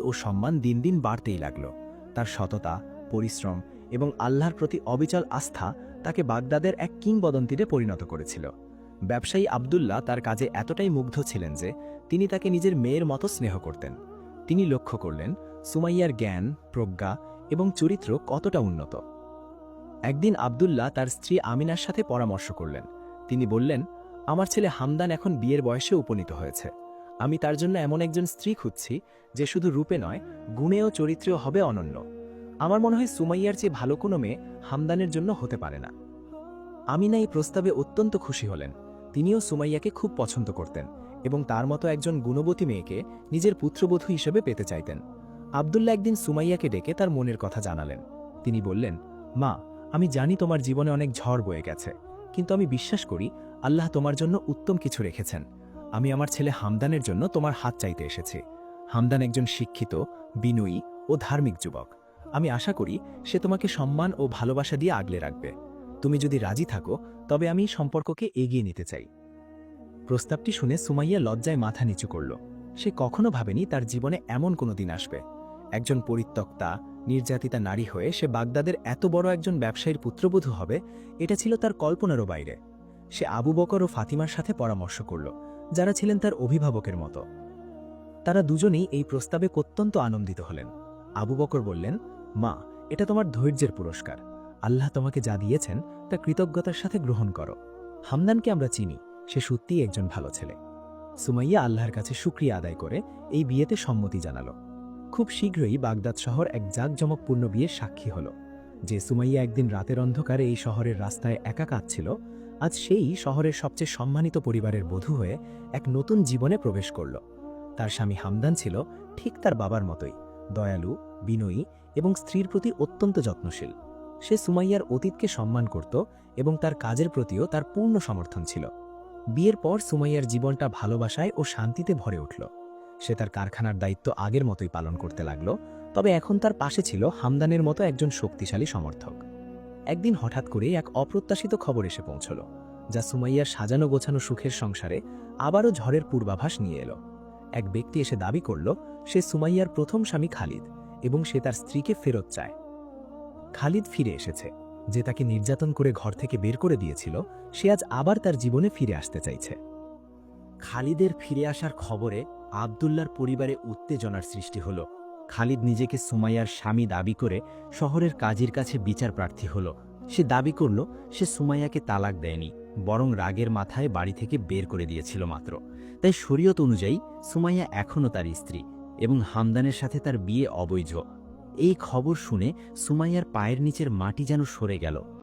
ও সম্মান দিন দিন বাড়তেই লাগল। তার সততা, পরিশ্রম এবং আল্লাহর প্রতি অবিচল আস্থা তাকে বাগদাদের এক কিংবদন্তিতে পরিণত করেছিল। ব্যবসায়ী আবদুল্লাহ তার কাজে এতটাই মুগ্ধ ছিলেন যে তিনি তাকে নিজের মেয়ের মতো স্নেহ করতেন। তিনি লক্ষ্য করলেন সুমাইয়ার জ্ঞান, প্রজ্ঞা এবং চরিত্র কতটা উন্নত। একদিন আবদুল্লাহ তার স্ত্রী আমিনার সাথে পরামর্শ করলেন। তিনি বললেন, আমার ছেলে হামদান এখন বিয়ের বয়সে উপনীত হয়েছে। আমি তার জন্য এমন একজন স্ত্রী খুঁজছি যে শুধু রূপে নয়, গুণে ও চরিত্রেও হবে অনন্য। আমার মনে হয় সুমাইয়ার চেয়ে ভালো কোনো মেয়ে হামদানের জন্য হতে পারে না। আমিনা এই প্রস্তাবে অত্যন্ত খুশি হলেন। তিনিও সুমাইয়াকে খুব পছন্দ করতেন এবং তার মতো একজন গুণবতী মেয়েকে নিজের পুত্রবধূ হিসেবে পেতে চাইতেন। আবদুল্লাহ একদিন সুমাইয়াকে ডেকে তার মনের কথা জানালেন। তিনি বললেন, মা, আমি জানি তোমার জীবনে অনেক ঝড় বয়ে গেছে, কিন্তু আমি বিশ্বাস করি আল্লাহ তোমার জন্য উত্তম কিছু রেখেছেন। আমি আমার ছেলে হামদানের জন্য তোমার হাত চাইতে এসেছি। হামদান একজন শিক্ষিত, বিনয়ী ও ধার্মিক যুবক। আমি আশা করি সে তোমাকে সম্মান ও ভালোবাসা দিয়ে আগলে রাখবে। তুমি যদি রাজি থাকো তবে আমি সম্পর্ককে এগিয়ে নিতে চাই। প্রস্তাবটি শুনে সুমাইয়া লজ্জায় মাথা নিচু করল। সে কখনো ভাবেনি তার জীবনে এমন কোনো দিন আসবে। একজন পরিত্যক্তা, নির্যাতিতা নারী হয়ে সে বাগদাদের এত বড় একজন ব্যবসায়ীর পুত্রবধূ হবে, এটা ছিল তার কল্পনারও বাইরে। সে আবু বকর ও ফাতিমার সাথে পরামর্শ করল, যারা ছিলেন তার অভিভাবকের মতো। তারা দুজনেই এই প্রস্তাবে অত্যন্ত আনন্দিত হলেন। আবু বকর বললেন, মা, এটা তোমার ধৈর্যের পুরস্কার। আল্লাহ তোমাকে যা দিয়েছেন তা কৃতজ্ঞতার সাথে গ্রহণ করো। হামদানকে আমরা চিনি, সে সত্যিই একজন ভালো ছেলে। সুমাইয়া আল্লাহর কাছে শুকরিয়া আদায় করে এই বিয়েতে সম্মতি জানালো। খুব শীঘ্রই বাগদাদ শহর এক জাঁকজমকপূর্ণ বিয়ের সাক্ষী হল। যে সুমাইয়া একদিন রাতের অন্ধকারে এই শহরের রাস্তায় একা কাঁদছিল, আজ সেই শহরের সবচেয়ে সম্মানিত পরিবারের বধূ হয়ে এক নতুন জীবনে প্রবেশ করল। তার স্বামী হামদান ছিল ঠিক তার বাবার মতোই, দয়ালু, বিনয়ী এবং স্ত্রীর প্রতি অত্যন্ত যত্নশীল। সে সুমাইয়ার অতীতকে সম্মান করত এবং তার কাজের প্রতিও তার পূর্ণ সমর্থন ছিল। বিয়ের পর সুমাইয়ার জীবনটা ভালোবাসায় ও শান্তিতে ভরে উঠল। সে তার কারখানার দায়িত্ব আগের মতোই পালন করতে লাগল, তবে এখন তার পাশে ছিল হামদানের মতো একজন শক্তিশালী সমর্থক। একদিন হঠাৎ করেই এক অপ্রত্যাশিত খবর এসে পৌঁছল, যা সুমাইয়ার সাজানো গোছানো সুখের সংসারে আবারও ঝড়ের পূর্বাভাস নিয়ে এলো। এক ব্যক্তি এসে দাবি করল সে সুমাইয়ার প্রথম স্বামী খালিদ এবং সে তার স্ত্রীকে ফেরত চায়। খালিদ ফিরে এসেছে। যে তাকে নির্যাতন করে ঘর থেকে বের করে দিয়েছিল, সে আজ আবার তার জীবনে ফিরে আসতে চাইছে। খালিদের ফিরে আসার খবরে আবদুল্লার পরিবারে উত্তেজনার সৃষ্টি হল। খালিদ নিজেকে সুমাইয়ার স্বামী দাবি করে শহরের কাজীর কাছে বিচার প্রার্থী হল। সে দাবি করল সে সুমাইয়াকে তালাক দেয়নি, বরং রাগের মাথায় বাড়ি থেকে বের করে দিয়েছিল মাত্র। তাই শরীয়ত অনুযায়ী সুমাইয়া এখনও তার স্ত্রী এবং হামদানের সাথে তার বিয়ে অবৈধ। এই খবর শুনে সুমাইয়ার পায়ের নিচের মাটি যেন সরে গেল।